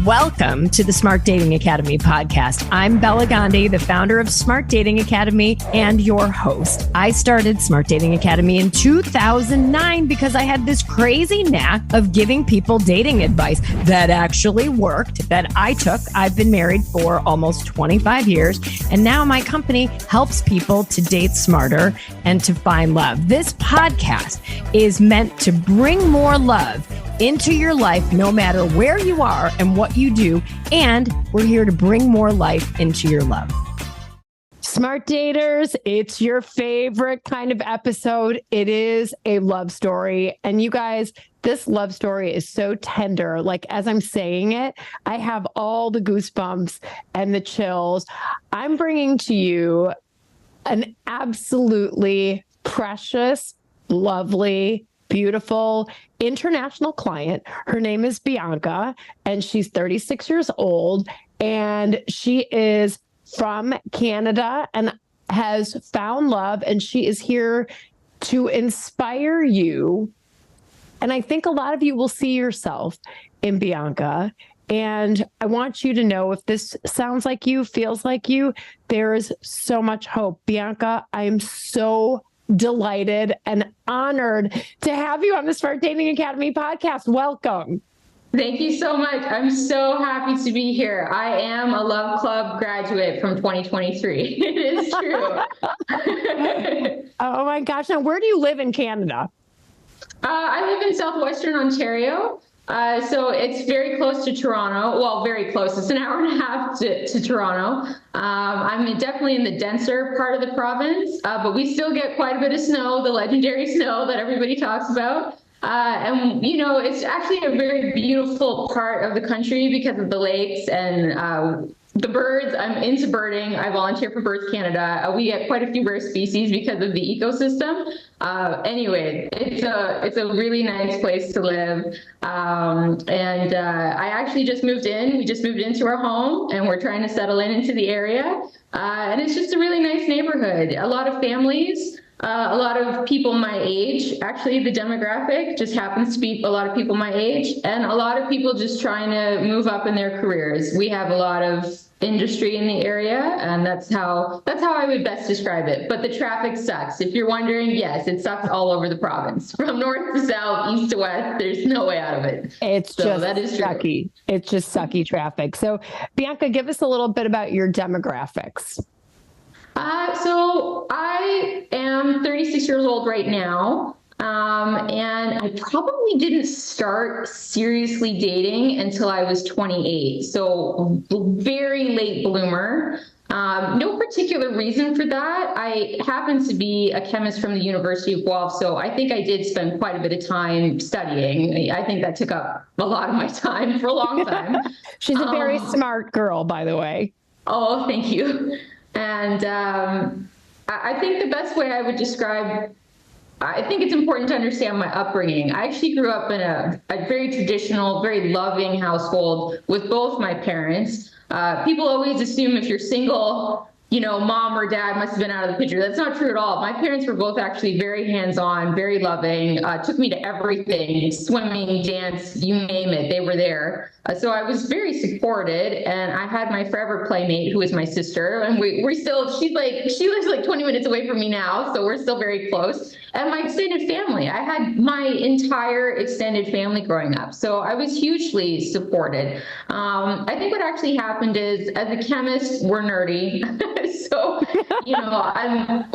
Welcome to the Smart Dating Academy podcast. I'm Bela Gandhi, the founder of Smart Dating Academy and your host. I started Smart Dating Academy in 2009 because I had this crazy knack of giving people dating advice that actually worked, that I took. I've been married for almost 25 years, and now my company helps people to date smarter and to find love. This podcast is meant to bring more love into your life, no matter where you are and what you do. And we're here to bring more life into your love. Smart daters, it's your favorite kind of episode. It is a love story. And you guys, this love story is so tender. Like, as I'm saying it, I have all the goosebumps and the chills. I'm bringing to you an absolutely precious, lovely, beautiful international client. Her name is Bianca, and she's 36 years old, and she is from Canada and has found love, and she is here to inspire you. And I think a lot of you will see yourself in Bianca. And I want you to know, if this sounds like you, feels like you, there is so much hope. Bianca, I am so delighted and honored to have you on the Smart Dating Academy podcast. Welcome. Thank you so much. I'm so happy to be here. I am a Love Club graduate from 2023. It is true. Oh my gosh. Now, where do you live in Canada? I live in southwestern Ontario. So it's very close to Toronto. Well, very close. It's an hour and a half to Toronto. I'm definitely in the denser part of the province, but we still get quite a bit of snow, the legendary snow that everybody talks about. And, you know, it's actually a very beautiful part of the country because of the lakes and the birds. I'm into birding. I volunteer for Birds Canada. We get quite a few rare species because of the ecosystem. Anyway, it's a really nice place to live. And I actually just moved in. We just moved into our home, and we're trying to settle into the area. And it's just a really nice neighborhood. A lot of families. A lot of people my age. Actually, the demographic just happens to be a lot of people my age, and a lot of people just trying to move up in their careers. We have a lot of industry in the area, and that's how I would best describe it. But the traffic sucks. If you're wondering, yes, it sucks all over the province, from north to south, east to west. There's no way out of it. It's so just that is sucky. True. It's just sucky traffic. So, Bianca, give us a little bit about your demographics. So I am 36 years old right now, and I probably didn't start seriously dating until I was 28. So very late bloomer. No particular reason for that. I happen to be a chemist from the University of Guelph, so I think I did spend quite a bit of time studying. I think that took up a lot of my time for a long time. She's a very smart girl, by the way. Oh, thank you. And I think the best way I would describe, I think it's important to understand my upbringing. I actually grew up in a very traditional, very loving household with both my parents. People always assume if you're single, you know, mom or dad must have been out of the picture. That's not true at all. My parents were both actually very hands-on, very loving, took me to everything, swimming, dance, you name it, they were there. So I was very supported, and I had my forever playmate, who was my sister, and we're still, she lives like 20 minutes away from me now, so we're still very close. And my extended family, I had my entire extended family growing up, so I was hugely supported. I think what actually happened is, as a chemist, we're nerdy. So, you know,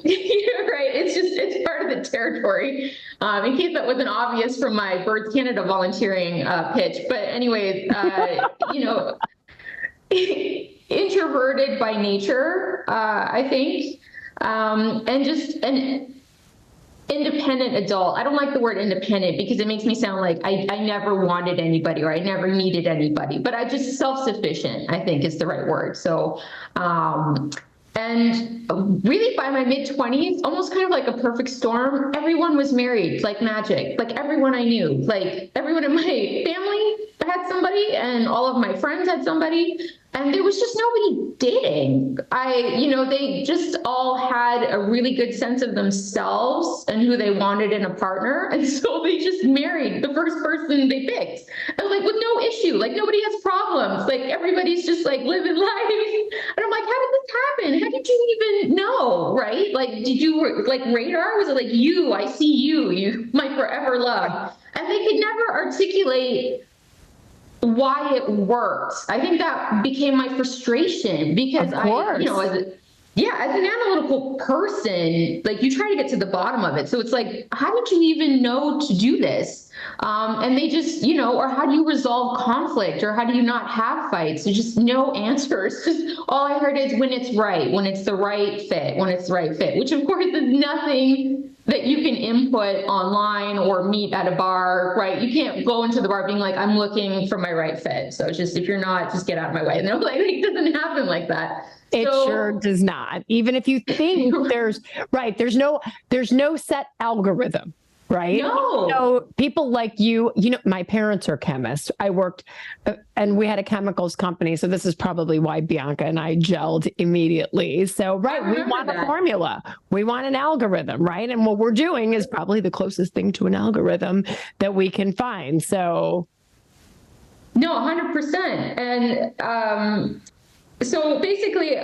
you're right. It's part of the territory. In case that wasn't obvious from my Birds Canada volunteering pitch. But anyways, you know, introverted by nature, I think, and just an independent adult. I don't like the word independent because it makes me sound like I never wanted anybody or I never needed anybody. But I just self-sufficient, I think, is the right word. So, and really by my mid-20s, almost kind of like a perfect storm, everyone was married like magic. Like everyone I knew, like everyone in my family had somebody and all of my friends had somebody. and there was just nobody dating. They just all had a really good sense of themselves and who they wanted in a partner. And so they just married the first person they picked. And like with no issue, like nobody has problems. Like everybody's just like living life. And I'm like, how did this happen? How did you even know? Right? Like, did you like radar? Was it like I see you, my forever love? And they could never articulate why it worked. I think that became my frustration because as an analytical person, like you try to get to the bottom of it. So it's like, how did you even know to do this? And they just, or how do you resolve conflict, or how do you not have fights? There's just no answers. Just all I heard is when it's right, when it's the right fit, which of course is nothing that you can input online or meet at a bar, right? You can't go into the bar being like, I'm looking for my right fit. So it's just, if you're not, just get out of my way. And they're like, it doesn't happen like that. It sure does not. Even if you think there's no set algorithm, right? No. So people like my parents are chemists. I worked and we had a chemicals company. So this is probably why Bianca and I gelled immediately. So, we want a formula. We want an algorithm, right? And what we're doing is probably the closest thing to an algorithm that we can find. So. No, 100%. And, so basically,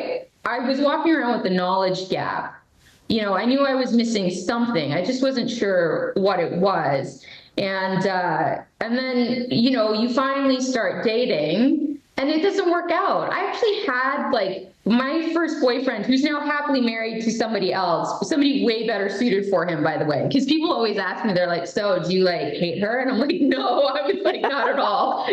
I was walking around with the knowledge gap. I knew I was missing something. I just wasn't sure what it was. And then, you finally start dating and it doesn't work out. I actually had like my first boyfriend, who's now happily married to somebody else, somebody way better suited for him, by the way. Because people always ask me, they're like, so do you like hate her? And I'm like, no, I was like, not at all.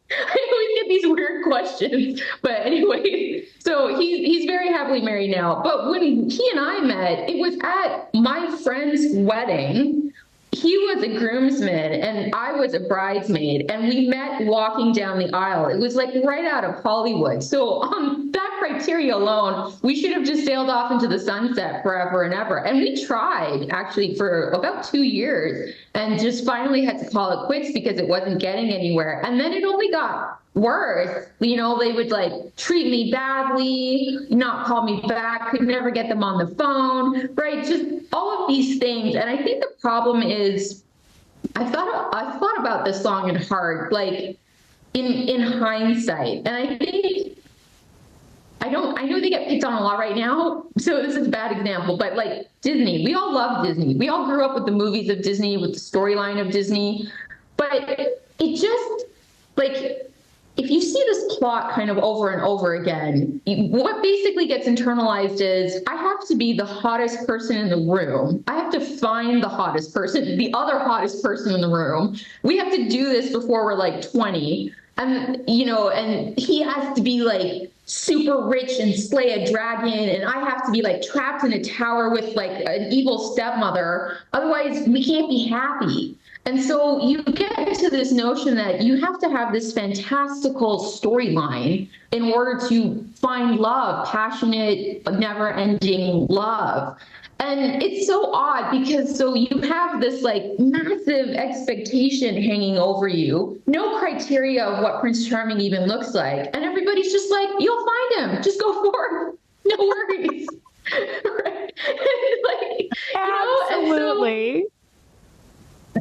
I always get these weird questions, but anyway, so he's very happily married now. But when he and I met, it was at my friend's wedding. He was a groomsman and I was a bridesmaid, and we met walking down the aisle. It was like right out of Hollywood. So on that criteria alone, we should have just sailed off into the sunset forever and ever. And we tried actually for about 2 years and just finally had to call it quits because it wasn't getting anywhere. And then it only got worse. They would like treat me badly, not call me back, could never get them on the phone, right? Just all of these things. And I think the problem is, I thought about this long and hard, like in hindsight. And I know they get picked on a lot right now, so this is a bad example, but like Disney, we all love Disney. We all grew up with the movies of Disney, with the storyline of Disney, but it just, like, if you see this plot kind of over and over again, what basically gets internalized is, I have to be the hottest person in the room. I have to find the hottest person, the other hottest person in the room. We have to do this before we're like 20. And, and he has to be like super rich and slay a dragon, and I have to be like trapped in a tower with like an evil stepmother. Otherwise, we can't be happy. And so you get into this notion that you have to have this fantastical storyline in order to find love, passionate, never-ending love. And it's so odd because so you have this like massive expectation hanging over you, no criteria of what Prince Charming even looks like. And everybody's just like, you'll find him, just go forward, no worries. Right? Like, absolutely.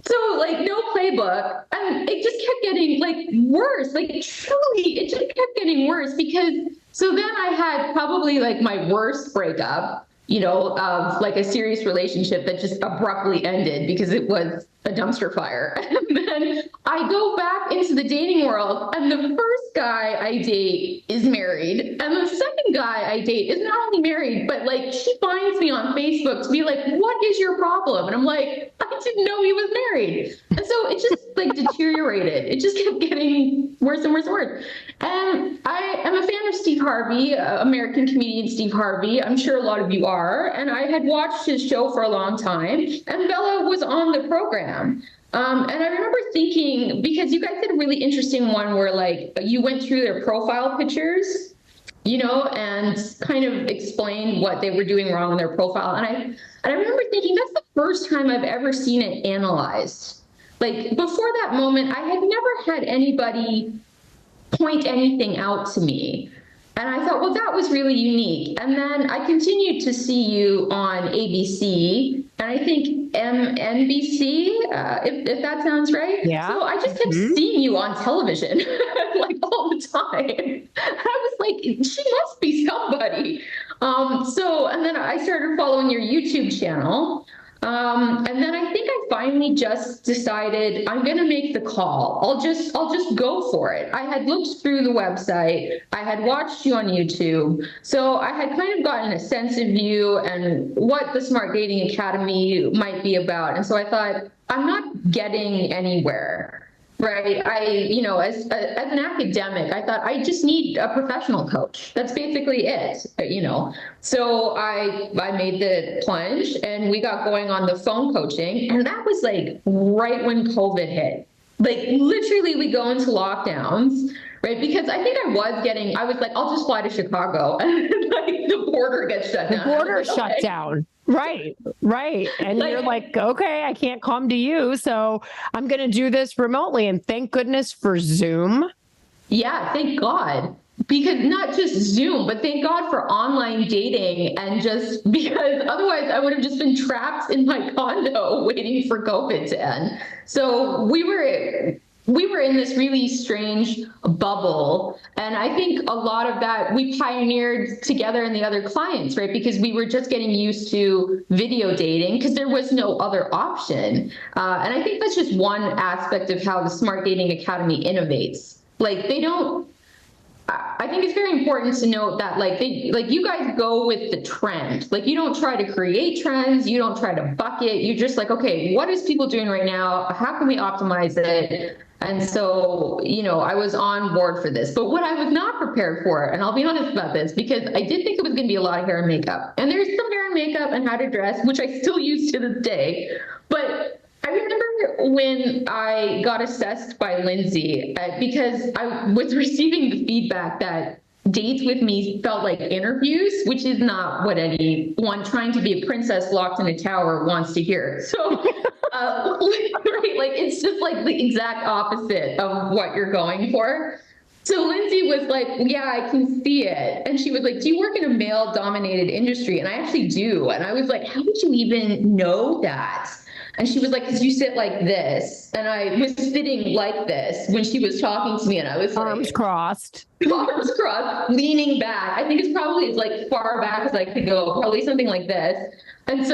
So like no playbook, and it just kept getting like worse, like truly it just kept getting worse because so then I had probably like my worst breakup, of like a serious relationship that just abruptly ended because it was a dumpster fire. And then I go back into the dating world, and the first guy I date is married, and the second guy I date is not only married, but like she finds me on Facebook to be like, what is your problem? And I'm like, I didn't know he was married. And so it just like deteriorated. It just kept getting worse and worse and worse. And I am a fan of Steve Harvey, American comedian Steve Harvey. I'm sure a lot of you are. And I had watched his show for a long time, and Bela was on the program. And I remember thinking, because you guys did a really interesting one where like you went through their profile pictures, and kind of explained what they were doing wrong in their profile. And I remember thinking, that's the first time I've ever seen it analyzed. Like before that moment, I had never had anybody point anything out to me. And I thought, well, that was really unique. And then I continued to see you on ABC and I think NBC, if that sounds right. Yeah. So I just kept seeing you on television like all the time. And I was like, she must be somebody. And then I started following your YouTube channel. And then I think I finally just decided I'm going to make the call. I'll just go for it. I had looked through the website. I had watched you on YouTube. So I had kind of gotten a sense of you and what the Smart Dating Academy might be about. And so I thought, I'm not getting anywhere. Right. As an academic, I thought I just need a professional coach. That's basically it, So I made the plunge and we got going on the phone coaching. And that was like right when COVID hit. Like literally we go into lockdowns, right? Because I think I was like, I'll just fly to Chicago and like the border gets shut down. The border shut down. Right. And you're like, okay, I can't come to you, so I'm going to do this remotely. And thank goodness for Zoom. Yeah, thank God. Because not just Zoom, but thank God for online dating. And just because otherwise I would have just been trapped in my condo waiting for COVID to end. So we were in this really strange bubble. And I think a lot of that we pioneered together and the other clients, right? Because we were just getting used to video dating because there was no other option. And I think that's just one aspect of how the Smart Dating Academy innovates. I think it's very important to note that you guys go with the trend. Like you don't try to create trends. You don't try to bucket. You're just like, okay, what is people doing right now? How can we optimize it? And so, I was on board for this. But what I was not prepared for, and I'll be honest about this, because I did think it was going to be a lot of hair and makeup. And there's some hair and makeup and how to dress, which I still use to this day. But I remember when I got assessed by Lindsay, because I was receiving the feedback that dates with me felt like interviews, which is not what anyone trying to be a princess locked in a tower wants to hear. So, right, like it's just like the exact opposite of what you're going for. So Lindsay was like, yeah, I can see it. And she was like, do you work in a male-dominated industry? And I actually do. And I was like, how would you even know that? And she was like, because you sit like this. And I was sitting like this when she was talking to me. And I was like, arms crossed, leaning back. I think it's probably as like far back as I could go, probably something like this. And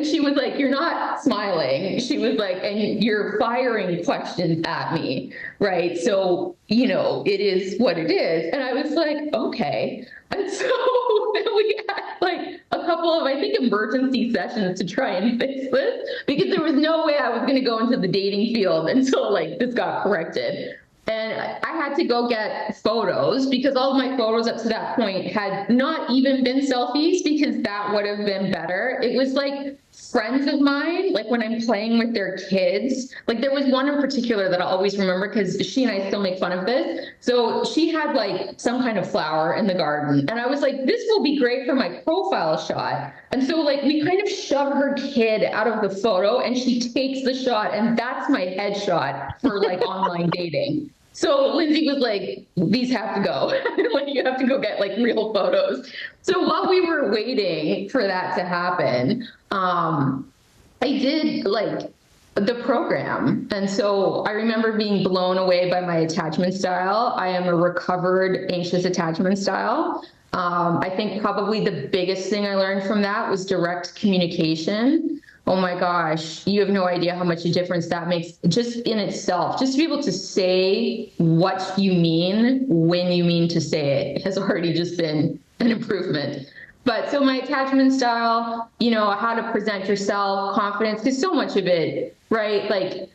she was like, you're not smiling. She was like, and you're firing questions at me. Right. So, it is what it is. And I was like, okay. And so then we had like a couple of, I think, emergency sessions to try and fix this because there was no way I was going to go into the dating field until like this got corrected. And I had to go get photos because all of my photos up to that point had not even been selfies because that would have been better. It was like friends of mine, like when I'm playing with their kids, like there was one in particular that I'll always remember because she and I still make fun of this. So she had like some kind of flower in the garden. And I was like, this will be great for my profile shot. And so like we kind of shove her kid out of the photo and she takes the shot and that's my headshot for like online dating. So Lindsay was like, these have to go. Like you have to go get like real photos. So while we were waiting for that to happen, I did like the program. And so I remember being blown away by my attachment style. I am a recovered anxious attachment style. I think probably the biggest thing I learned from that was direct communication. Oh my gosh, you have no idea how much a difference that makes just in itself. Just to be able to say what you mean when you mean to say it has already just been an improvement. But so my attachment style, how to present yourself, confidence, because so much of it, right? Like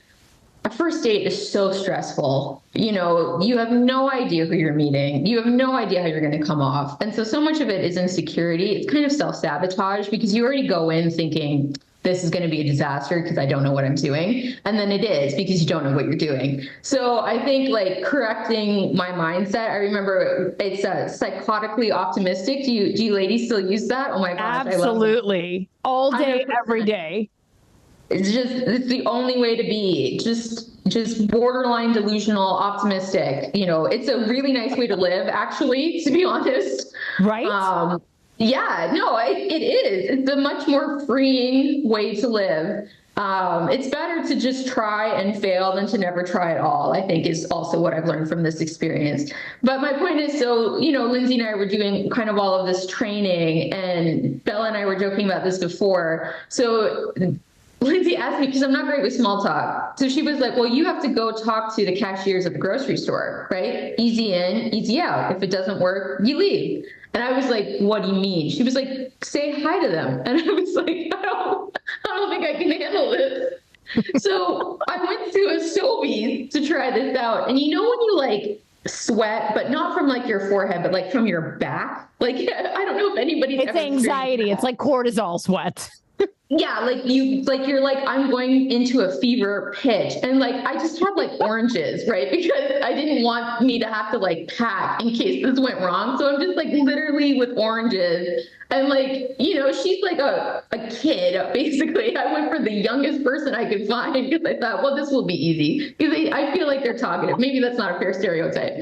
a first date is so stressful. You have no idea who you're meeting. You have no idea how you're going to come off. And so much of it is insecurity. It's kind of self-sabotage because you already go in thinking, this is going to be a disaster because I don't know what I'm doing. And then it is because you don't know what you're doing. So I think like correcting my mindset, I remember it's psychotically optimistic. Do you ladies still use that? Oh my gosh. Absolutely. All day, 100%. Every day. it's the only way to be. Just borderline delusional, optimistic. It's a really nice way to live, actually, to be honest. Right? Yeah, no, it is. It's a much more freeing way to live. It's better to just try and fail than to never try at all, I think, is also what I've learned from this experience. But my point is, so, Lindsay and I were doing kind of all of this training, and Bella and I were joking about this before. So Lindsay asked me, because I'm not great with small talk. So she was like, well, you have to go talk to the cashiers at the grocery store, right? Easy in, easy out. If it doesn't work, you leave. And I was like, what do you mean? She was like, say hi to them. And I was like, I don't think I can handle this. So I went to a Sobeys to try this out. And when you like sweat, but not from like your forehead, but like from your back. Like, I don't know if anybody's It's anxiety. It's like cortisol sweat. Yeah, you're like, I'm going into a fever pitch. And like, I just had like oranges, right? Because I didn't want me to have to like pack in case this went wrong. So I'm just like literally with oranges. And like, she's like a kid, basically. I went for the youngest person I could find because I thought, well, this will be easy. Because I feel like they're talkative. Maybe that's not a fair stereotype.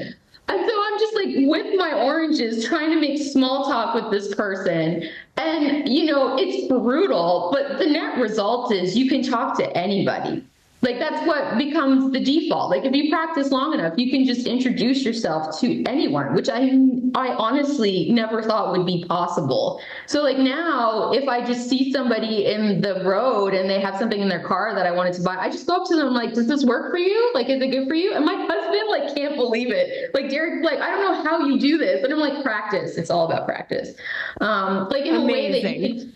And so I'm just like with my oranges trying to make small talk with this person. And, it's brutal, but the net result is you can talk to anybody. Like, that's what becomes the default. Like, if you practice long enough, you can just introduce yourself to anyone, which I honestly never thought would be possible. So like now, if I just see somebody in the road and they have something in their car that I wanted to buy, I just go up to them like, does this work for you? Like, is it good for you? And my husband like can't believe it. Like, Derek, like, I don't know how you do this. And I'm like, practice. It's all about practice. Like in a way that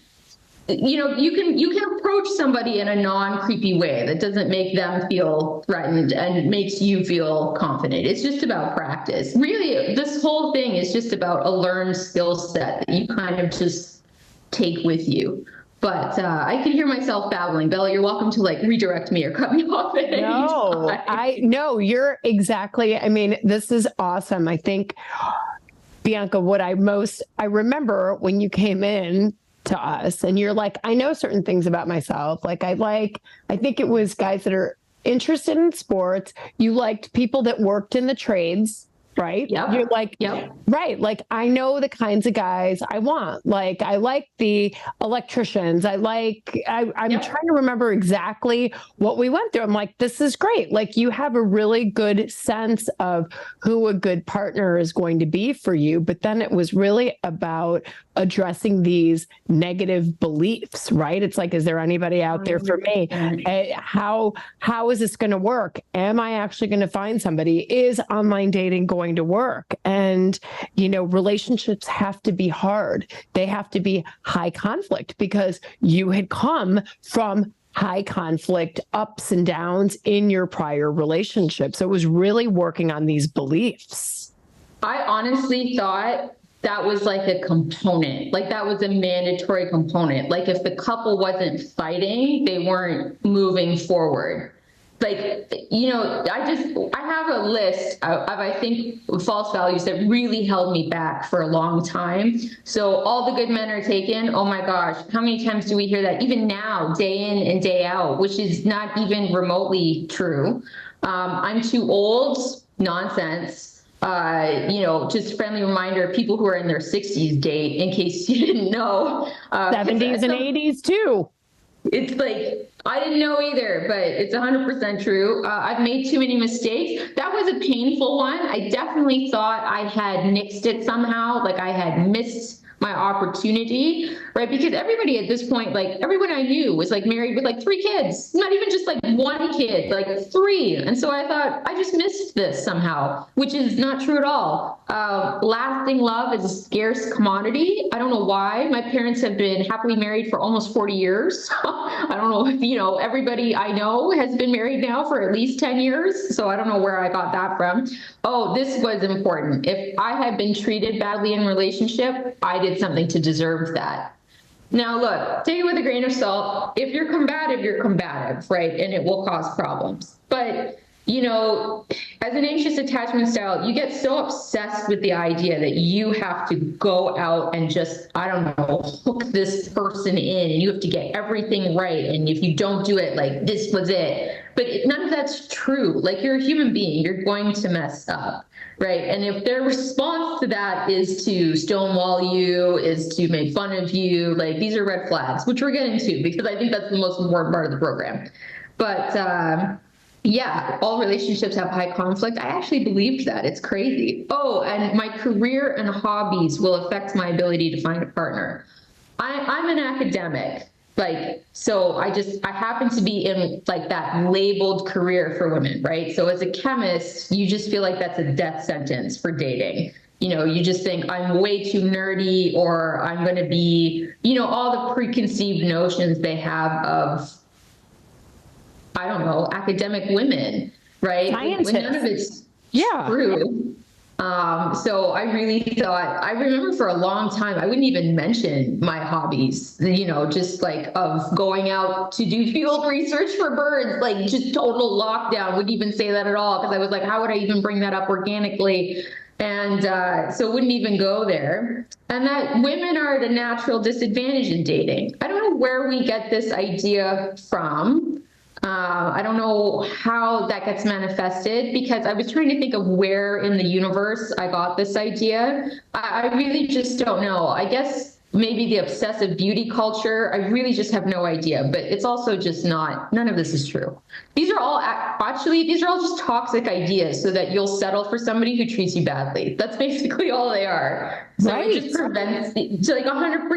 you can approach somebody in a non-creepy way that doesn't make them feel threatened and makes you feel confident. It's just about practice. Really, this whole thing is just about a learned skill set that you kind of just take with you. But I can hear myself babbling. Bella, you're welcome to like redirect me or cut me off at any time. No, you're exactly. I mean, this is awesome. I think, Bianca, what I remember when you came in to us and you're like, I know certain things about myself. I think it was guys that are interested in sports. You liked people that worked in the trades, right? Yep. You're like, yep. Right. Like, I know the kinds of guys I want. Like, I like the electricians. I'm yep. trying to remember exactly what we went through. I'm like, this is great. Like, you have a really good sense of who a good partner is going to be for you. But then it was really about addressing these negative beliefs, right? It's like, is there anybody out there for me? How is this going to work? Am I actually going to find somebody? Is online dating going to work? And, relationships have to be hard. They have to be high conflict because you had come from high conflict ups and downs in your prior relationship. So it was really working on these beliefs. I honestly thought that was like a component, like that was a mandatory component. Like if the couple wasn't fighting, they weren't moving forward. Like, I have a list of, I think, false values that really held me back for a long time. So all the good men are taken. Oh my gosh, how many times do we hear that? Even now, day in and day out, which is not even remotely true. I'm too old, nonsense. Just friendly reminder, people who are in their 60s date, in case you didn't know. 70s and 80s too. It's like, I didn't know either, but it's 100% true. I've made too many mistakes. That was a painful one. I definitely thought I had nixed it somehow, like I had missed my opportunity, right? Because everybody at this point, like everyone I knew was like married with like 3 kids, not even just like 1 kid, like 3. And so I thought I just missed this somehow, which is not true at all. Lasting love is a scarce commodity. I don't know why. My parents have been happily married for almost 40 years. I don't know if, everybody I know has been married now for at least 10 years. So I don't know where I got that from. Oh, this was important. If I had been treated badly in relationship, I did something to deserve that. Now, look, take it with a grain of salt. If you're combative, right? And it will cause problems. But, as an anxious attachment style, you get so obsessed with the idea that you have to go out and just, I don't know, hook this person in, and you have to get everything right. And if you don't do it, like, this was it. But none of that's true. Like, you're a human being, you're going to mess up, right? And if their response to that is to stonewall you, is to make fun of you, like, these are red flags, which we're getting to, because I think that's the most important part of the program. But, yeah, all relationships have high conflict. I actually believed that. It's crazy. Oh, and my career and hobbies will affect my ability to find a partner. I'm an academic, so I happen to be in like that labeled career for women, right? So as a chemist, you just feel like that's a death sentence for dating. You just think I'm way too nerdy, or I'm going to be, all the preconceived notions they have of, I don't know, academic women, right? Scientists. When none of it's Yeah. true. So I really thought, I remember for a long time, I wouldn't even mention my hobbies, just like of going out to do field research for birds, like just total lockdown, wouldn't even say that at all. Because I was like, how would I even bring that up organically? And so wouldn't even go there. And that women are at a natural disadvantage in dating. I don't know where we get this idea from. I don't know how that gets manifested, because I was trying to think of where in the universe I got this idea. I really just don't know. I guess maybe the obsessive beauty culture. I really just have no idea, but it's also just none of this is true. These are all just toxic ideas so that you'll settle for somebody who treats you badly. That's basically all they are. So Right. It just prevents, so like 100%.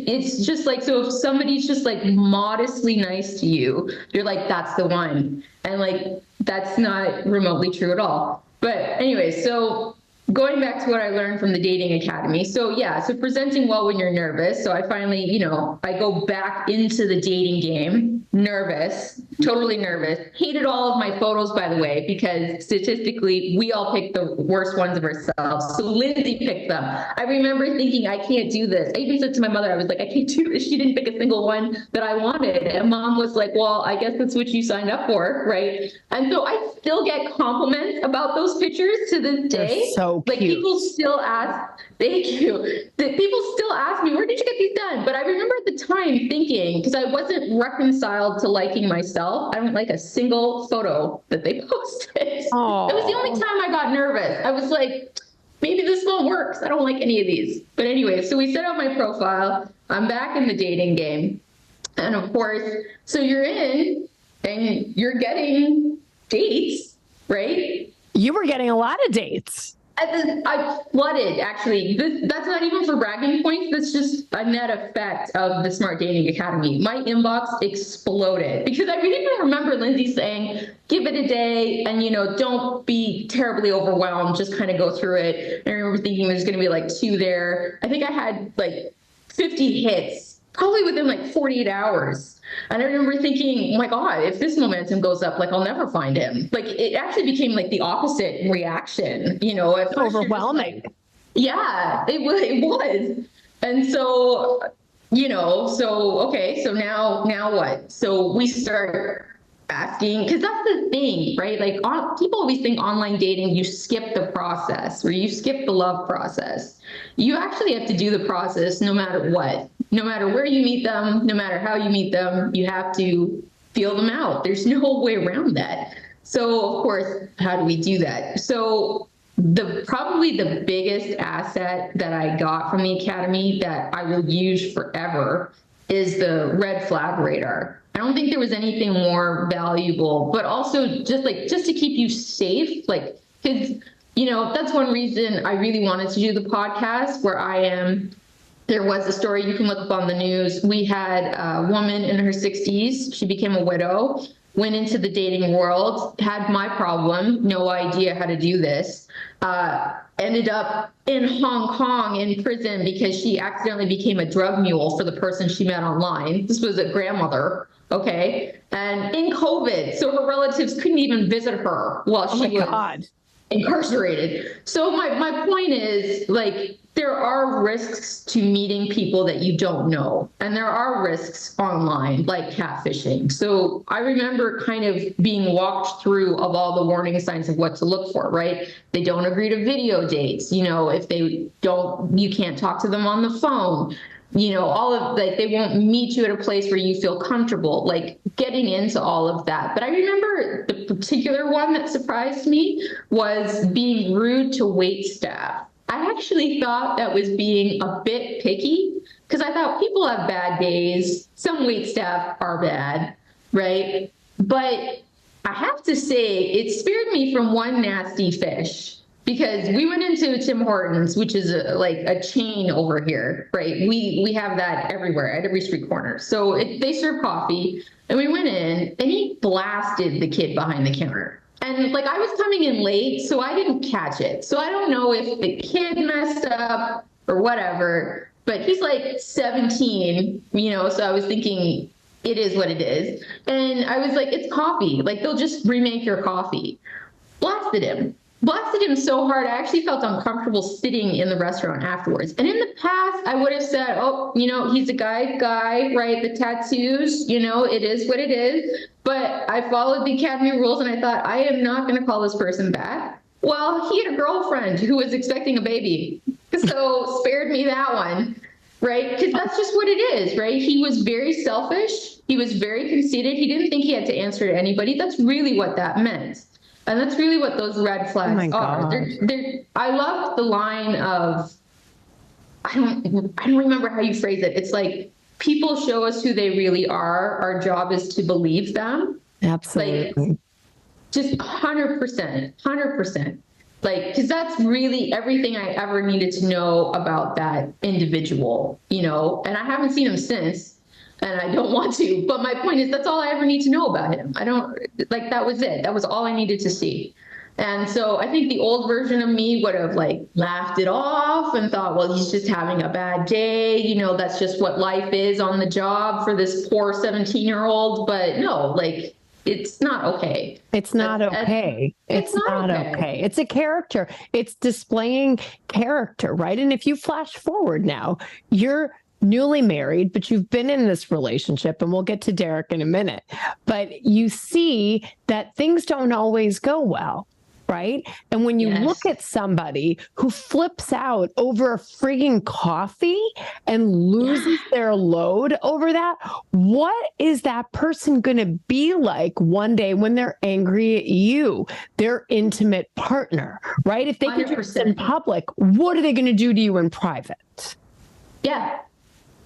It's just like, so if somebody's just like modestly nice to you, you're like, that's the one. And like, that's not remotely true at all. But anyway, so going back to what I learned from the dating academy. So yeah, so presenting well when you're nervous. So I finally, I go back into the dating game, nervous, totally nervous. Hated all of my photos, by the way, because statistically, we all pick the worst ones of ourselves. So Lindsay picked them. I remember thinking, I can't do this. I even said to my mother, I was like, I can't do this. She didn't pick a single one that I wanted. And Mom was like, well, I guess that's what you signed up for, right? And so I still get compliments about those pictures to this day. They're so like cute. people still ask, thank you. People still ask me, where did you get these done? But I remember at the time thinking, because I wasn't reconciled to liking myself, I don't like a single photo that they posted. Aww. That was the only time I got nervous. I was like, maybe this won't work, 'cause I don't like any of these. But anyway, so we set up my profile. I'm back in the dating game. And of course, so you're in and you're getting dates, right? You were getting a lot of dates. I flooded, actually. That's not even for bragging points. That's just a net effect of the Smart Dating Academy. My inbox exploded because I really even remember Lindsay saying, give it a day and, don't be terribly overwhelmed. Just kind of go through it. And I remember thinking there's going to be like 2 there. I think I had like 50 hits, probably within like 48 hours. And I remember thinking, oh my God, if this momentum goes up, like I'll never find him. Like it actually became like the opposite reaction, at first Overwhelming. like, yeah, it was. And so, okay, so now what? So we start asking, because that's the thing, right? Like people always think online dating, you skip the process or you skip the love process. You actually have to do the process no matter what. No matter where you meet them, no matter how you meet them, you have to feel them out. There's no way around that. So of course, how do we do that? So probably the biggest asset that I got from the Academy that I will use forever is the red flag radar. I don't think there was anything more valuable, but also just to keep you safe, like, because, that's one reason I really wanted to do the podcast where I am. There was a story you can look up on the news. We had a woman in her 60s. She became a widow, went into the dating world, had my problem, no idea how to do this, ended up in Hong Kong in prison because she accidentally became a drug mule for the person she met online. This was a grandmother, okay? And in COVID, so her relatives couldn't even visit her while she was. God. incarcerated. So my point is, like, there are risks to meeting people that you don't know, and there are risks online, like catfishing. So I remember kind of being walked through of all the warning signs of what to look for, right? They don't agree to video dates. If they don't, you can't talk to them on the phone. All of, like, they won't meet you at a place where you feel comfortable, like getting into all of that. But I remember the particular one that surprised me was being rude to wait staff. I actually thought that was being a bit picky, because I thought people have bad days. Some wait staff are bad, right? But I have to say, it spared me from one nasty fish, because we went into Tim Hortons, which is like a chain over here, right? We have that everywhere at every street corner. So they serve coffee, and we went in, and he blasted the kid behind the counter. And like, I was coming in late, so I didn't catch it. So I don't know if the kid messed up or whatever, but he's like 17, so I was thinking it is what it is. And I was like, it's coffee. Like, they'll just remake your coffee. Blasted him so hard, I actually felt uncomfortable sitting in the restaurant afterwards. And in the past, I would have said, oh, he's a guy, right? The tattoos, it is what it is. But I followed the Academy rules, and I thought, I am not going to call this person back. Well, he had a girlfriend who was expecting a baby, so spared me that one, right? Because that's just what it is, right? He was very selfish. He was very conceited. He didn't think he had to answer to anybody. That's really what that meant. And that's really what those red flags are. I love the line of, I don't remember how you phrase it. It's like, people show us who they really are. Our job is to believe them. Absolutely. Like, just 100%. Like, because that's really everything I ever needed to know about that individual, and I haven't seen him since. And I don't want to, but my point is, that's all I ever need to know about him. That was it. That was all I needed to see. And so I think the old version of me would have like laughed it off and thought, well, he's just having a bad day. That's just what life is on the job for this poor 17-year-old. But no, like, it's not okay. It's not okay. It's not okay. It's a character. It's displaying character, right? And if you flash forward now, you're newly married, but you've been in this relationship, and we'll get to Derek in a minute, but you see that things don't always go well, right? And when you look at somebody who flips out over a frigging coffee and loses their load over that, what is that person going to be like one day when they're angry at you, their intimate partner, right? If they can do this in public, what are they going to do to you in private? Yeah.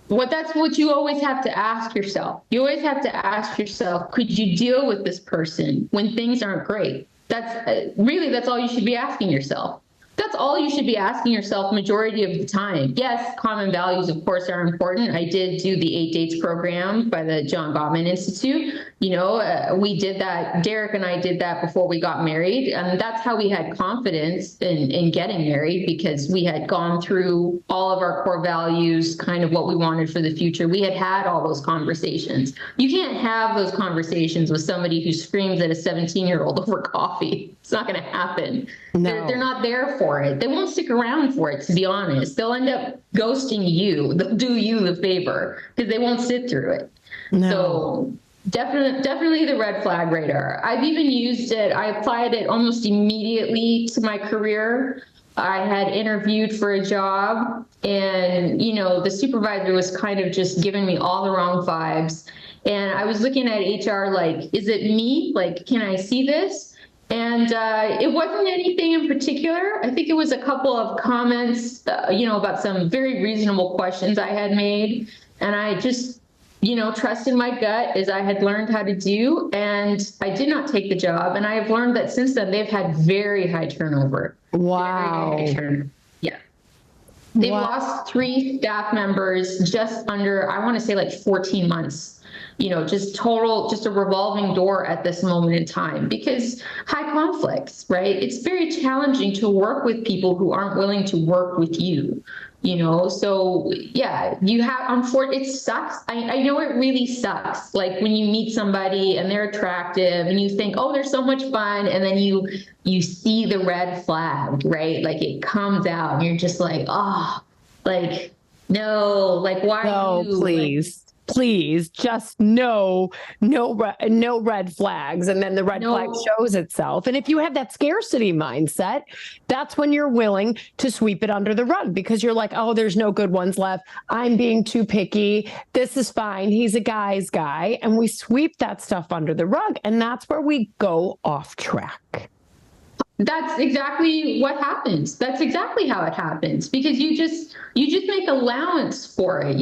That's what you always have to ask yourself. You always have to ask yourself, could you deal with this person when things aren't great? That's all you should be asking yourself. That's all you should be asking yourself majority of the time. Yes, common values, of course, are important. I did do the 8 Dates program by the John Gottman Institute. We did that. Derek and I did that before we got married. And that's how we had confidence in getting married, because we had gone through all of our core values, kind of what we wanted for the future. We had all those conversations. You can't have those conversations with somebody who screams at a 17-year-old over coffee. It's not going to happen. No. They're not there for it. They won't stick around for it, to be honest. They'll end up ghosting you. They'll do you the favor because they won't sit through it. No. So definitely the red flag radar. I've even used it. I applied it almost immediately to my career. I had interviewed for a job, and, the supervisor was kind of just giving me all the wrong vibes. And I was looking at HR like, is it me? Like, can I see this? And it wasn't anything in particular. I think it was a couple of comments, about some very reasonable questions I had made. And I just, trusted my gut, as I had learned how to do. And I did not take the job. And I have learned that since then, they've had very high turnover. Wow. Very high turnover. Yeah. They've lost 3 staff members just under, I want to say, like 14 months. Just a revolving door at this moment in time, because high conflicts, right? It's very challenging to work with people who aren't willing to work with you. So yeah, you have, it sucks. I know it really sucks. Like when you meet somebody and they're attractive and you think, oh, they're so much fun. And then you see the red flag, right? Like it comes out and you're just like, oh, like, no, like, why are you? Please. Please, just no red flags. And then the red flag shows itself. And if you have that scarcity mindset, that's when you're willing to sweep it under the rug because you're like, oh, there's no good ones left. I'm being too picky. This is fine. He's a guy's guy. And we sweep that stuff under the rug. And that's where we go off track. That's exactly what happens. That's exactly how it happens because you just make allowance for it.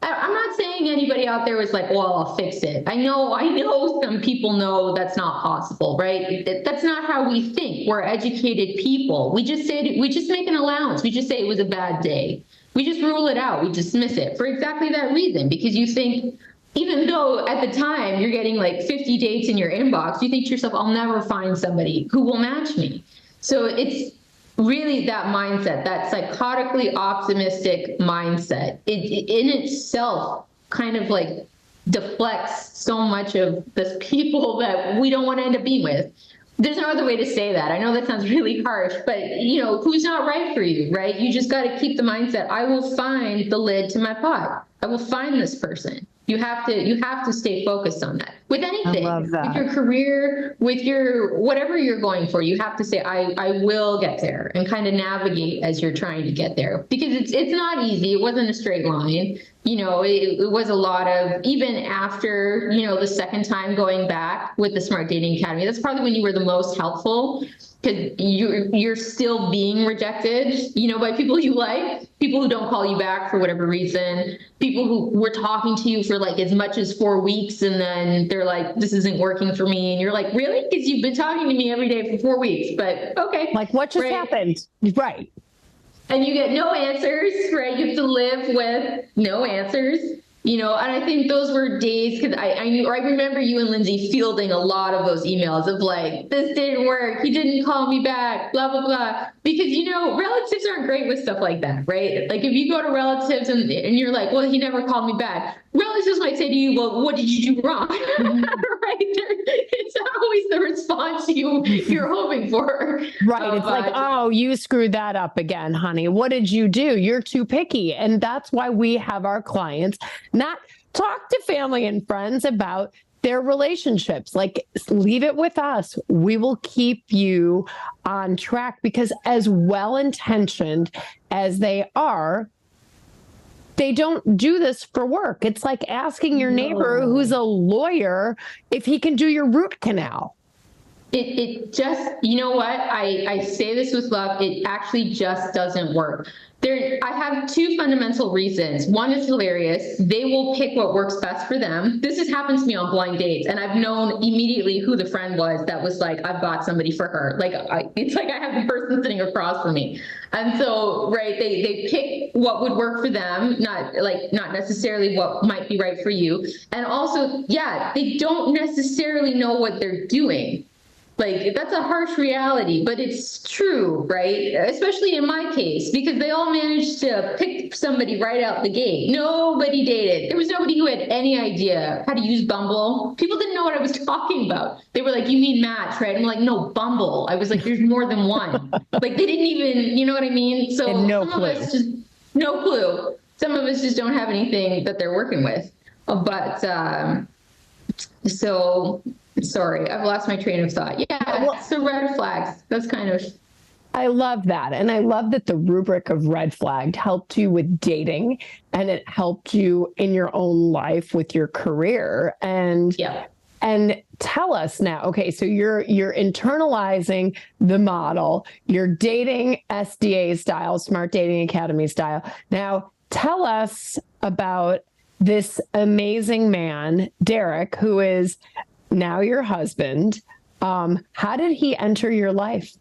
I'm not saying anybody out there is like, well, I'll fix it. I know some people know that's not possible, right? That's not how we think. We're educated people. We just make an allowance. We just say it was a bad day. We just rule it out. We dismiss it for exactly that reason, because you think, even though at the time you're getting like 50 dates in your inbox, you think to yourself, I'll never find somebody who will match me. So it's really that mindset, that psychotically optimistic mindset. It in itself kind of like deflects so much of the people that we don't want to end up being with. There's no other way to say that. I know that sounds really harsh, but who's not right for you, right? You just got to keep the mindset, I will find the lid to my pot. I will find this person. You have to stay focused on that. With anything, with your career, with your whatever you're going for, you have to say, I will get there, and kind of navigate as you're trying to get there, because it's not easy. It wasn't a straight line. It was a lot of, even after, the second time going back with the Smart Dating Academy, that's probably when you were the most helpful, because you're still being rejected, by people you like, people who don't call you back for whatever reason, people who were talking to you for like as much as 4 weeks, and then they're like, this isn't working for me. And you're like, really? Because you've been talking to me every day for 4 weeks, but okay. Like, what just happened? Right. And you get no answers, right? You have to live with no answers. And I think those were days, because I remember you and Lindsay fielding a lot of those emails of like, this didn't work, he didn't call me back, blah, blah, blah. Because, relatives aren't great with stuff like that, right? Like if you go to relatives and you're like, well, he never called me back. Relatives might say to you, well, what did you do wrong? Right? It's not always the response you're hoping for. Right. It's like, oh, you screwed that up again, honey. What did you do? You're too picky. And that's why we have our clients not talk to family and friends about their relationships. Like, leave it with us. We will keep you on track, because as well-intentioned as they are, they don't do this for work. It's like asking your neighbor who's a lawyer if he can do your root canal. It just, you know what? I say this with love. It actually just doesn't work. I have two fundamental reasons. One is hilarious. They will pick what works best for them. This has happened to me on blind dates, and I've known immediately who the friend was that was like, I've got somebody for her. Like, it's like I have the person sitting across from me. And so, right, they pick what would work for them, not necessarily what might be right for you. And also, yeah, they don't necessarily know what they're doing. Like, that's a harsh reality, but it's true, right? Especially in my case, because they all managed to pick somebody right out the gate. Nobody dated. There was nobody who had any idea how to use Bumble. People didn't know what I was talking about. They were like, you mean Match, right? I'm like, no, Bumble. I was like, there's more than one. Like, they didn't even, you know what I mean? So some of us just, no clue. Some of us just don't have anything that they're working with. But, so... Sorry, I've lost my train of thought. Yeah, so red flags. That's kind of... I love that. And I love that the rubric of red flag helped you with dating, and it helped you in your own life with your career. And tell us now, okay, so you're internalizing the model, you're dating SDA style, Smart Dating Academy style. Now, tell us about this amazing man, Derek, who is now your husband. How did he enter your life?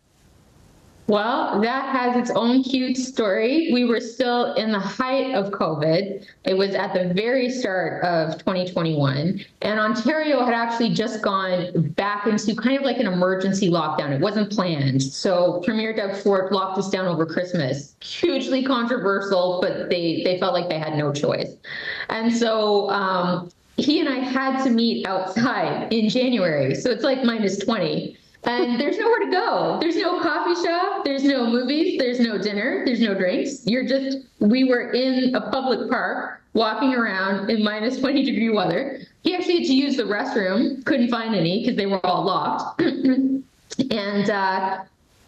Well, that has its own cute story. We were still in the height of COVID. It was at the very start of 2021, and Ontario had actually just gone back into kind of like an emergency lockdown. It wasn't planned. So Premier Doug Ford locked us down over Christmas. Hugely controversial, but they felt like they had no choice. And so he and I had to meet outside in January. So it's like -20. And there's nowhere to go. There's no coffee shop. There's no movies. There's no dinner. There's no drinks. We were in a public park walking around in -20-degree weather. He actually had to use the restroom. Couldn't find any because they were all locked. And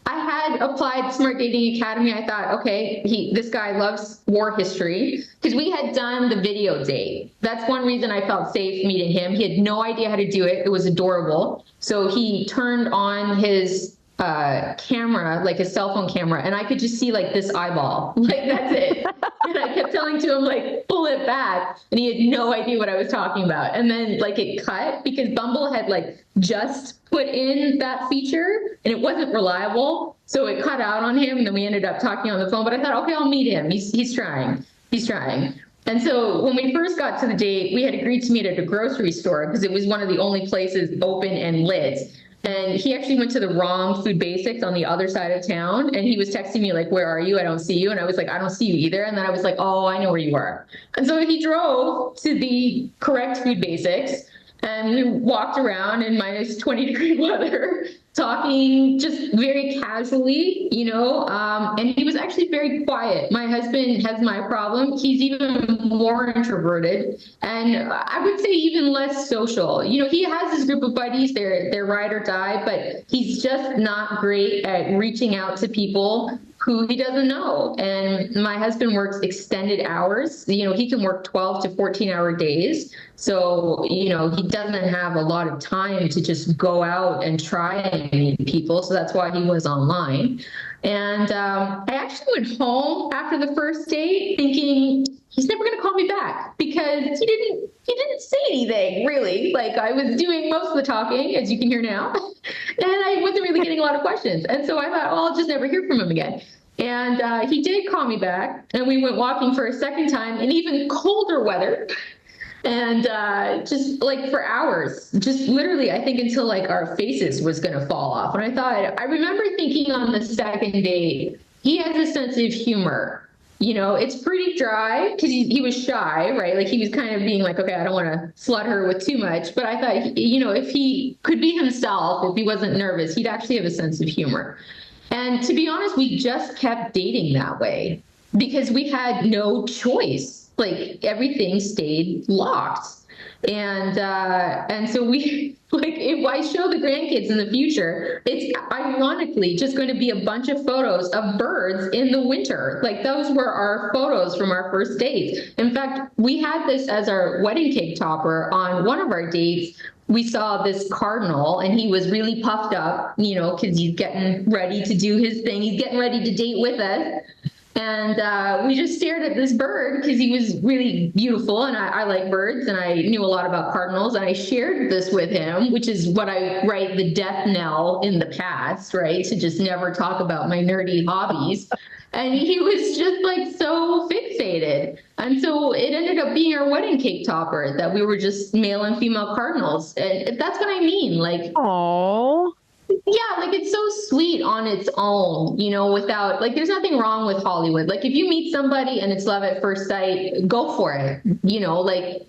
I had applied Smart Dating Academy. I thought, okay, this guy loves war history, because we had done the video date. That's one reason I felt safe meeting him. He had no idea how to do it. It was adorable. So he turned on his camera, like his cell phone camera, and I could just see like this eyeball. Like, that's it. And I kept telling to him, like, pull it back. And he had no idea what I was talking about. And then like it cut because Bumble had like just put in that feature and it wasn't reliable. So it cut out on him, and then we ended up talking on the phone. But I thought, okay, I'll meet him. He's trying. He's trying. And so when we first got to the date, we had agreed to meet at a grocery store because it was one of the only places open and lit. And he actually went to the wrong Food Basics on the other side of town. And he was texting me like, where are you? I don't see you. And I was like, I don't see you either. And then I was like, oh, I know where you are. And so he drove to the correct Food Basics. And we walked around in -20-degree weather, talking just very casually, and he was actually very quiet. My husband has my problem. He's even more introverted, and I would say even less social. He has his group of buddies, they're ride or die, but he's just not great at reaching out to people who he doesn't know. And my husband works extended hours. He can work 12 to 14-hour days. So, he doesn't have a lot of time to just go out and try and meet people. So that's why he was online. And I actually went home after the first date thinking he's never going to call me back, because he didn't say anything really. Like, I was doing most of the talking, as you can hear now, and I wasn't really getting a lot of questions. And so I thought, well, I'll just never hear from him again. And he did call me back, and we went walking for a second time in even colder weather. And just like for hours, just literally, I think until like our faces was going to fall off. And I remember thinking on the second date, he has a sense of humor. It's pretty dry because he was shy, right? Like, he was kind of being like, okay, I don't want to flood her with too much. But I thought, if he could be himself, if he wasn't nervous, he'd actually have a sense of humor. And to be honest, we just kept dating that way because we had no choice. Like, everything stayed locked. And so we, like, if I show the grandkids in the future, it's ironically just going to be a bunch of photos of birds in the winter. Like, those were our photos from our first dates. In fact, we had this as our wedding cake topper on one of our dates. We saw this cardinal, and he was really puffed up, because he's getting ready to do his thing. He's getting ready to date with us. And we just stared at this bird because he was really beautiful, and I like birds, and I knew a lot about cardinals, and I shared this with him, which is what I write the death knell in the past, right? To just never talk about my nerdy hobbies. And he was just like so fixated. And so it ended up being our wedding cake topper, that we were just male and female cardinals. And that's what I mean. Like, oh. Yeah, like, it's so sweet on its own, without, like, there's nothing wrong with Hollywood. Like, if you meet somebody and it's love at first sight, go for it. Like,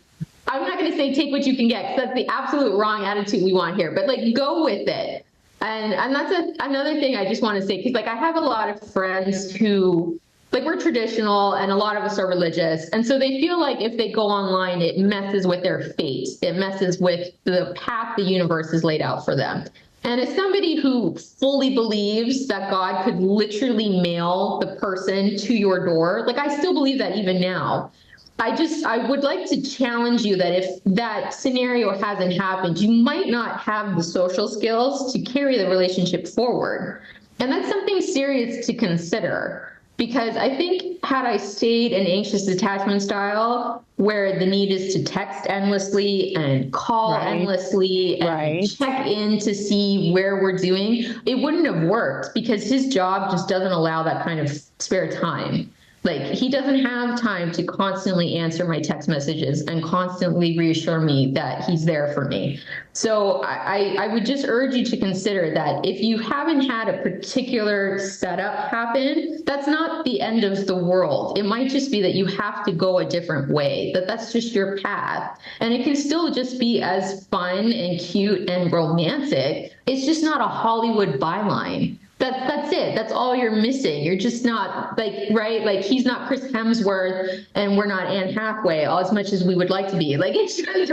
I'm not going to say take what you can get, because that's the absolute wrong attitude we want here, but like, go with it. And that's another thing I just want to say, because like, I have a lot of friends who, like, we're traditional and a lot of us are religious. And so they feel like if they go online, it messes with their fate. It messes with the path the universe has laid out for them. And as somebody who fully believes that God could literally mail the person to your door, like, I still believe that even now. I would like to challenge you that if that scenario hasn't happened, you might not have the social skills to carry the relationship forward. And that's something serious to consider. because I think had I stayed an anxious attachment style where the need is to text endlessly and call endlessly and check in to see where we're doing, it wouldn't have worked because his job just doesn't allow that kind of spare time. Like, he doesn't have time to constantly answer my text messages and constantly reassure me that he's there for me. So I would just urge you to consider that if you haven't had a particular setup happen, that's not the end of the world. It might just be that you have to go a different way, that's just your path. And it can still just be as fun and cute and romantic. It's just not a Hollywood byline. That's it. That's all you're missing. You're just not like he's not Chris Hemsworth and we're not Anne Hathaway as much as we would like to be. Like, it's just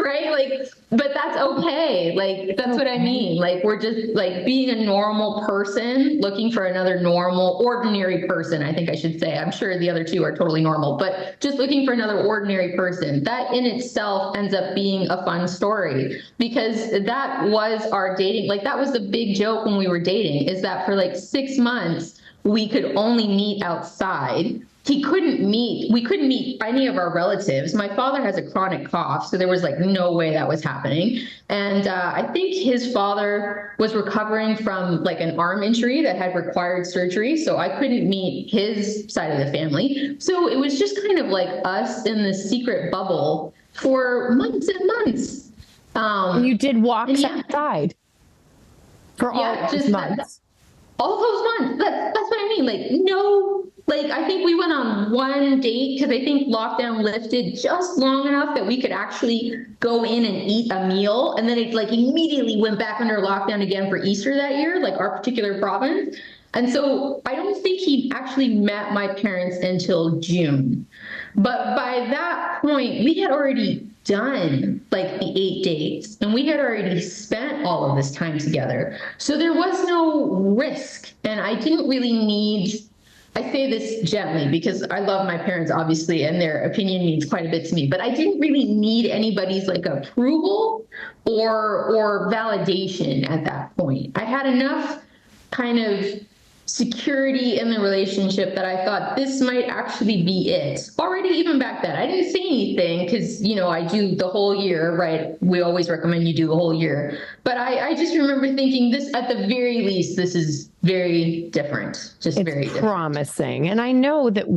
but that's okay. Like, that's what I mean. Like, we're just like being a normal person looking for another normal, ordinary person, I think I should say. I'm sure the other two are totally normal, but just looking for another ordinary person. That in itself ends up being a fun story because that was our dating. Like, that was the big joke when we were dating, is that for 6 months, we could only meet outside. We couldn't meet any of our relatives. My father has a chronic cough, so there was no way that was happening. And I think his father was recovering from an arm injury that had required surgery, so I couldn't meet his side of the family. So it was just kind of like us in this secret bubble for months and months. And you did walks outside for all those months. All those months. That's what I mean. I think we went on one date because I think lockdown lifted just long enough that we could actually go in and eat a meal. And then it immediately went back under lockdown again for Easter that year, our particular province. And so I don't think he actually met my parents until June. But by that point, we had already done the 8 dates and we had already spent all of this time together. So there was no risk. And I didn't really need, I say this gently because I love my parents, obviously, and their opinion means quite a bit to me, but I didn't really need anybody's approval or validation at that point. I had enough kind of security in the relationship that I thought this might actually be it. Already, even back then, I didn't say anything because, I do the whole year, right? We always recommend you do the whole year. But I just remember thinking this, at the very least, this is very different. It's very promising. And I know that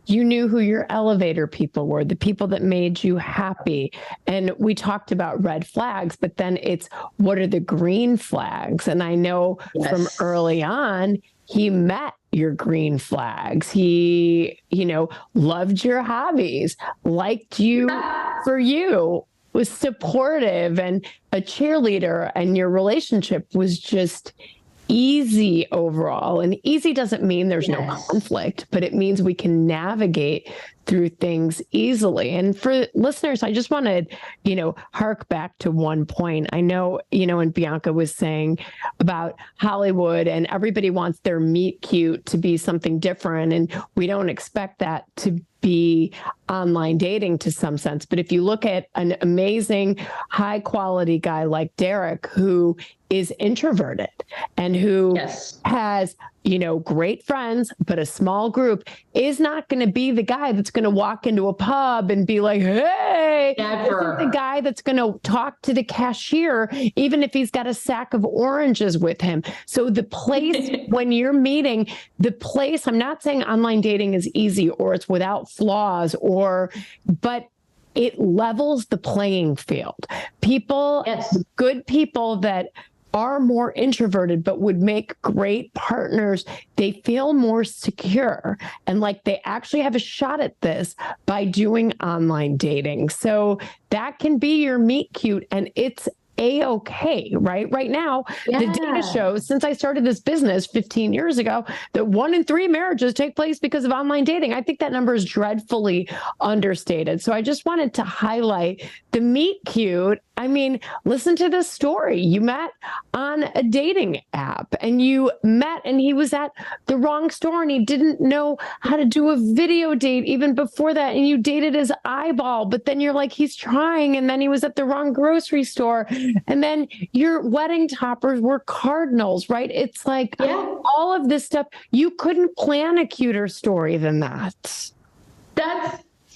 you knew who your elevator people were, the people that made you happy. And we talked about red flags, but then it's what are the green flags? And I know from early on, he met your green flags. He, loved your hobbies, liked you for you, was supportive and a cheerleader, and your relationship was just easy overall. And easy doesn't mean there's no conflict, but it means we can navigate through things easily. And for listeners, I just want to, hark back to one point. I know, and Bianca was saying about Hollywood and everybody wants their meet cute to be something different. And we don't expect that to be online dating to some sense. But if you look at an amazing, high quality guy like Derek, who is introverted and who has, great friends, but a small group, is not going to be the guy that's going to walk into a pub and be like, hey, never. Isn't the guy that's going to talk to the cashier, even if he's got a sack of oranges with him. So the place, when you're meeting, I'm not saying online dating is easy or it's without flaws but it levels the playing field. People, good people that are more introverted, but would make great partners. They feel more secure and like they actually have a shot at this by doing online dating. So that can be your meet cute, and it's A-okay, right? Right now, the data shows, since I started this business 15 years ago, that 1 in 3 marriages take place because of online dating. I think that number is dreadfully understated. So I just wanted to highlight the meet cute I mean, listen to this story. You met on a dating app and he was at the wrong store and he didn't know how to do a video date even before that. And you dated his eyeball, but then you're like, he's trying. And then he was at the wrong grocery store. And then your wedding toppers were cardinals, right? It's like all of this stuff. You couldn't plan a cuter story than that.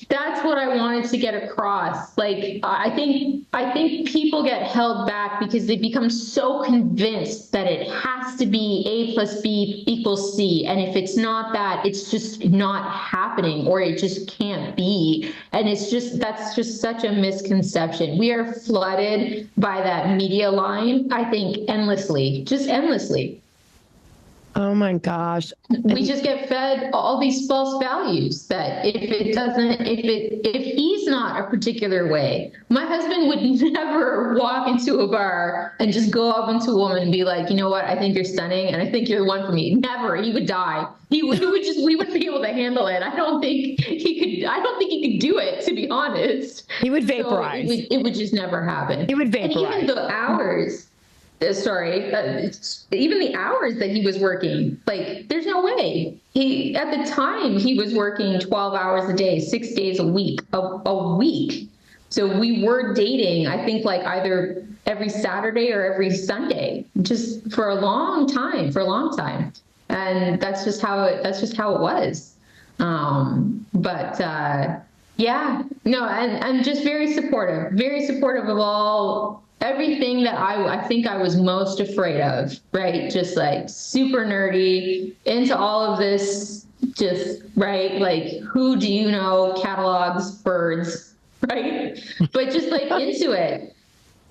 That's what I wanted to get across. Like, I think people get held back because they become so convinced that it has to be A plus B equals C. And if it's not that, it's just not happening, or it just can't be. And that's just such a misconception. We are flooded by that media line, I think, endlessly, just endlessly. Oh my gosh. We just get fed all these false values that if he's not a particular way, my husband would never walk into a bar and just go up into a woman and be like, you know what, I think you're stunning and I think you're the one for me. Never. He would die. We wouldn't be able to handle it. I don't think he could do it, to be honest. He would vaporize. So it would just never happen. He would vaporize. And even the hours. Even the hours that he was working, like, there's no way. At the time, he was working 12 hours a day, 6 days a week. So we were dating, I think, like either every Saturday or every Sunday, just for a long time. And that's just how it was. And I'm just very supportive of everything that I think I was most afraid of, right? Just like super nerdy, into all of this, just, right? Like, who do you know catalogs birds, right? But just like into it,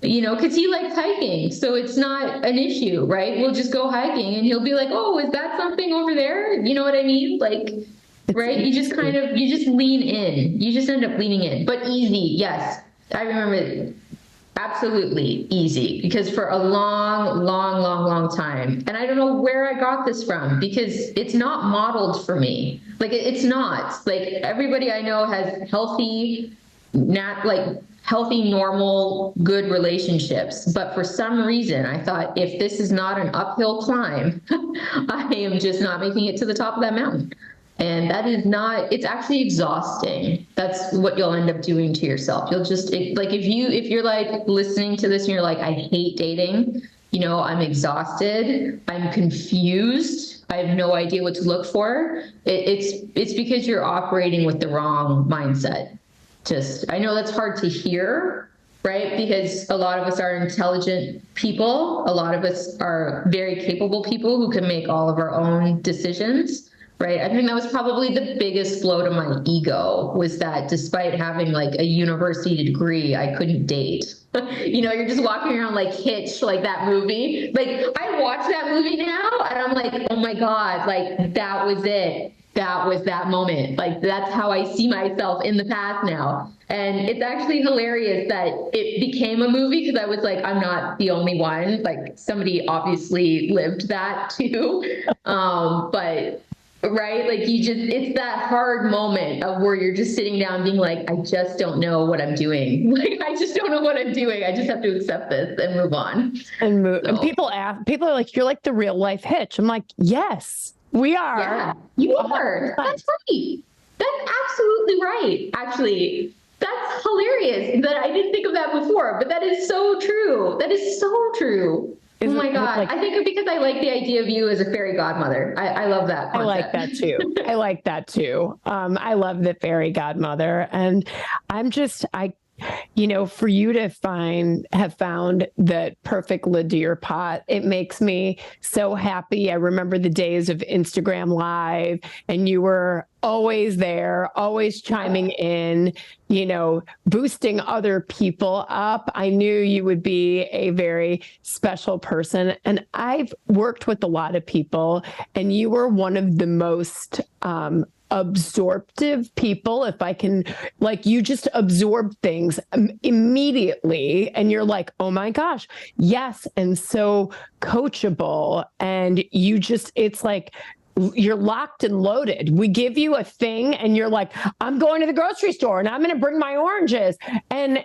because he likes hiking. So it's not an issue, right? We'll just go hiking and he'll be like, oh, is that something over there? You know what I mean? Like, right? You just lean in. You just end up leaning in. But easy, yes. I remember it. Absolutely easy, because for a long time, and I don't know where I got this from, because it's not modeled for me. Like, it's not. Like, everybody I know has healthy, normal, good relationships. But for some reason, I thought, if this is not an uphill climb, I am just not making it to the top of that mountain. And that is not, it's actually exhausting. That's what you'll end up doing to yourself. You'll just, if you're like listening to this and you're like, I hate dating, I'm exhausted, I'm confused, I have no idea what to look for. It's because you're operating with the wrong mindset. I know that's hard to hear, right? Because a lot of us are intelligent people. A lot of us are very capable people who can make all of our own decisions. Right. I think that was probably the biggest blow to my ego, was that despite having like a university degree, I couldn't date. You're just walking around like Hitch, like that movie. Like, I watch that movie now and I'm like, oh my God, like, that was it. That was that moment. Like, that's how I see myself in the past now. And it's actually hilarious that it became a movie, because I was like, I'm not the only one. Like, somebody obviously lived that too. But right? Like, it's that hard moment of where you're just sitting down being like, I just don't know what I'm doing. Like, I just don't know what I'm doing. I just have to accept this and move on. And people are like, you're like the real life Hitch. I'm like, yes, we are. Yeah, you are. That's right. That's absolutely right. Actually, that's hilarious that I didn't think of that before, but that is so true. That is so true. Oh my God. I think because I like the idea of you as a fairy godmother. I love that concept. I like that too. I love the fairy godmother. And for you to have found the perfect Ladir pot, it makes me so happy. I remember the days of Instagram Live, and you were always there, always chiming in, boosting other people up. I knew you would be a very special person. And I've worked with a lot of people, and you were one of the most absorptive people, if I can, like, you just absorb things immediately, and you're like, oh my gosh, yes, and so coachable, and it's like you're locked and loaded. We give you a thing and you're like, I'm going to the grocery store and I'm going to bring my oranges. And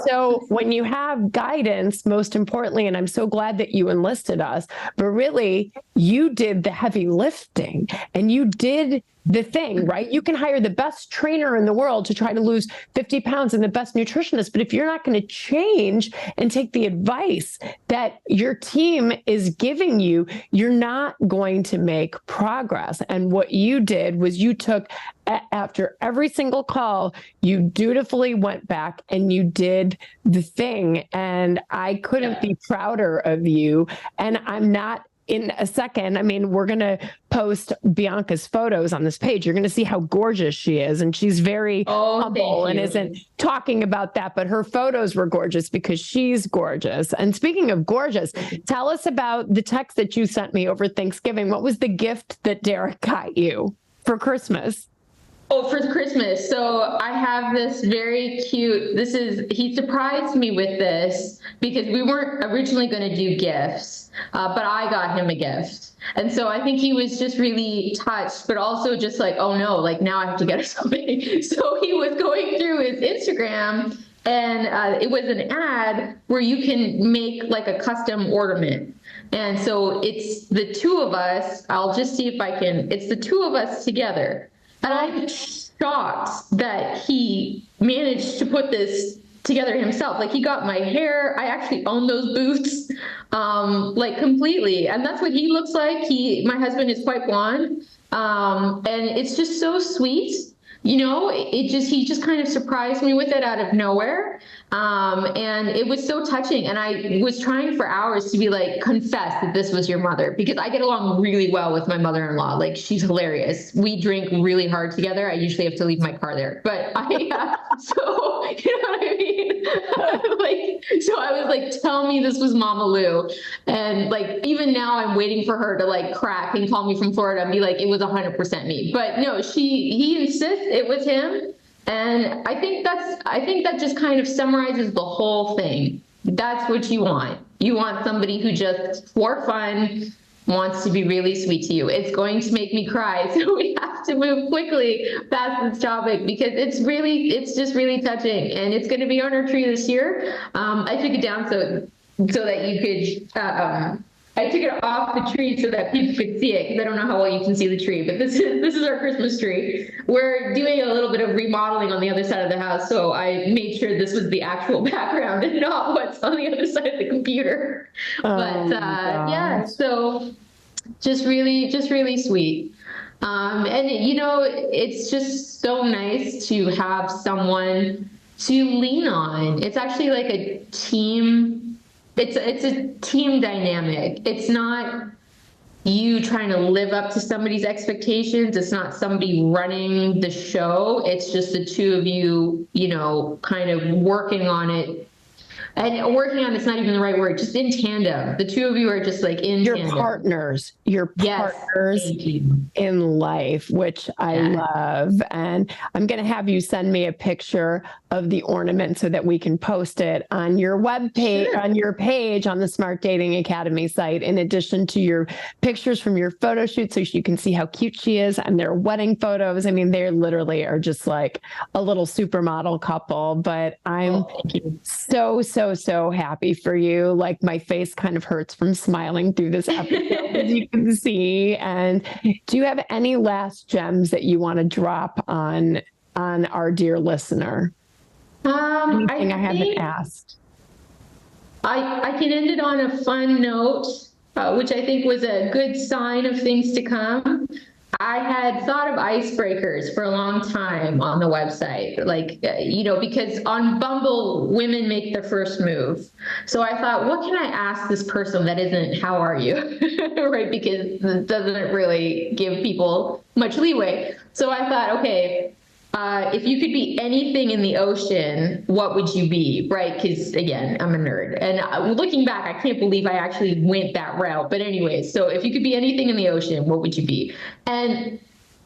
so when you have guidance, most importantly, and I'm so glad that you enlisted us, but really you did the heavy lifting and you did the thing, right? You can hire the best trainer in the world to try to lose 50 pounds and the best nutritionist. But if you're not going to change and take the advice that your team is giving you, you're not going to make progress. And what you did was you took, after every single call, you dutifully went back and you did the thing. And I couldn't be prouder of you. And I'm not. In a second, I mean, we're going to post Bianca's photos on this page. You're going to see how gorgeous she is. And she's very humble and isn't talking about that, but her photos were gorgeous because she's gorgeous. And speaking of gorgeous, tell us about the text that you sent me over Thanksgiving. What was the gift that Derek got you for Christmas? Oh, for Christmas. So I have this very cute, he surprised me with this because we weren't originally going to do gifts, but I got him a gift. And so I think he was just really touched, but also just like, oh no, like now I have to get her something. So he was going through his Instagram and it was an ad where you can make like a custom ornament. And so it's the two of us. I'll just see if I can, it's the two of us together. And I'm shocked that he managed to put this together himself. Like he got my hair. I actually own those boots, like completely. And that's what he looks like. My husband is quite blonde. And it's just so sweet. You know, he just kind of surprised me with it out of nowhere. And it was so touching. And I was trying for hours to be like, confess that this was your mother, because I get along really well with my mother-in-law. Like she's hilarious. We drink really hard together. I usually have to leave my car there, but so you know what I mean? So I was like, tell me this was Mama Lou. And like, even now I'm waiting for her to like crack and call me from Florida and be like, it was 100% me. But no, he insists it was him. And I think that just kind of summarizes the whole thing. That's what you want. You want somebody who just, for fun, wants to be really sweet to you. It's going to make me cry, so we have to move quickly past this topic because it's just really touching, and it's going to be on our tree this year. I took it down so that you could. I took it off the tree so that people could see it, because I don't know how well you can see the tree, but this is our Christmas tree. We're doing a little bit of remodeling on the other side of the house, so I made sure this was the actual background and not what's on the other side of the computer. Yeah, so just really sweet. And you know, it's just so nice to have someone to lean on. It's actually like a team. It's a team dynamic. It's not you trying to live up to somebody's expectations. It's not somebody running the show. It's just the two of you, you know, kind of working on it. And working on it's not even the right word, just in tandem. The two of you are just like in your tandem. partners in life, which I love. And I'm going to have you send me a picture of the ornament so that we can post it on your webpage, on your page on the Smart Dating Academy site, in addition to your pictures from your photo shoot, so you can see how cute she is, and their wedding photos. I mean, they literally are just like a little supermodel couple, but I'm so happy for you. Like my face kind of hurts from smiling through this episode, as you can see. And do you have any last gems that you want to drop on our dear listener? Anything I haven't asked? I can end it on a fun note, which I think was a good sign of things to come. I had thought of icebreakers for a long time on the website, like, you know, because on Bumble, women make the first move. So I thought, what can I ask this person that isn't, how are you? Right? Because it doesn't really give people much leeway. So I thought, okay, if you could be anything in the ocean, what would you be, right? Because, again, I'm a nerd. And looking back, I can't believe I actually went that route. But anyway, so if you could be anything in the ocean, what would you be? And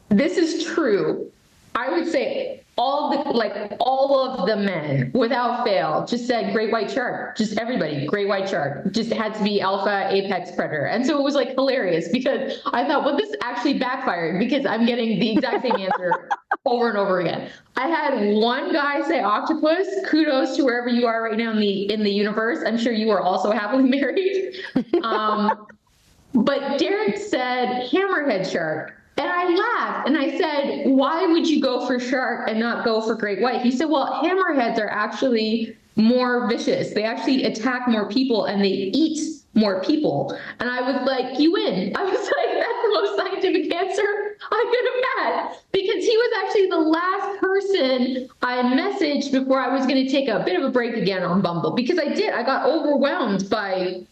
this is true. I would say all of the men without fail just said great white shark. Just everybody, great white shark. Just had to be alpha apex predator. And so it was like hilarious because I thought, well, this actually backfired because I'm getting the exact same answer over and over again. I had one guy say octopus. Kudos to wherever you are right now in the universe. I'm sure you are also happily married. But Derek said hammerhead shark. And I laughed and I said, why would you go for shark and not go for great white? He said, well, hammerheads are actually more vicious. They actually attack more people and they eat more people. And I was like, you win. I was like, that's the most scientific answer I could have had, because he was actually the last person I messaged before I was going to take a bit of a break again on Bumble, because I got overwhelmed by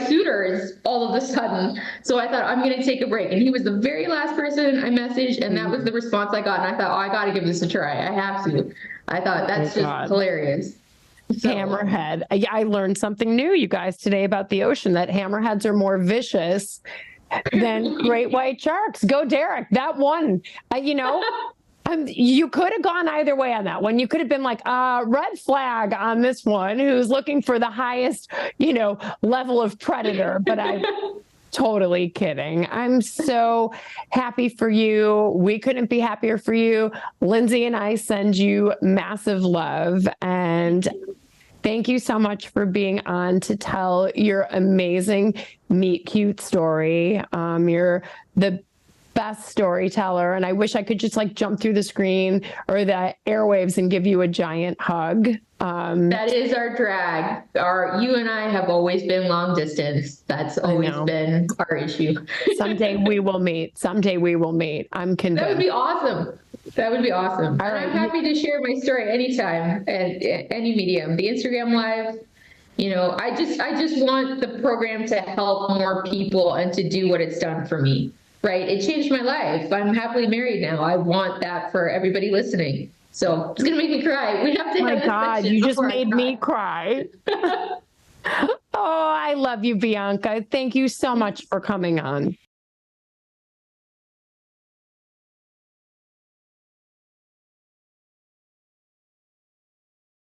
suitors all of a sudden. So I thought, I'm going to take a break. And he was the very last person I messaged. And that was the response I got. And I thought, oh, I got to give this a try. I have to. I thought that's hilarious. So. Hammerhead. I learned something new, you guys, today about the ocean, that hammerheads are more vicious than great white sharks. Go, Derek. That one, you could have gone either way on that one. You could have been like, red flag on this one, who's looking for the highest, level of predator. But I'm totally kidding. I'm so happy for you. We couldn't be happier for you. Lindsay and I send you massive love. And thank you so much for being on to tell your amazing meet cute story. You're the best storyteller, and I wish I could just jump through the screen or the airwaves and give you a giant hug. That is our drag. You and I have always been long distance. That's always been our issue. Someday we will meet. I'm convinced. That would be awesome. All right. I'm happy to share my story anytime at any medium. The Instagram Live. I just want the program to help more people and to do what it's done for me. Right. It changed my life. I'm happily married now. I want that for everybody listening. So it's going to make me cry. We have to have my God, you just made me cry. Oh, I love you, Bianca. Thank you so much for coming on.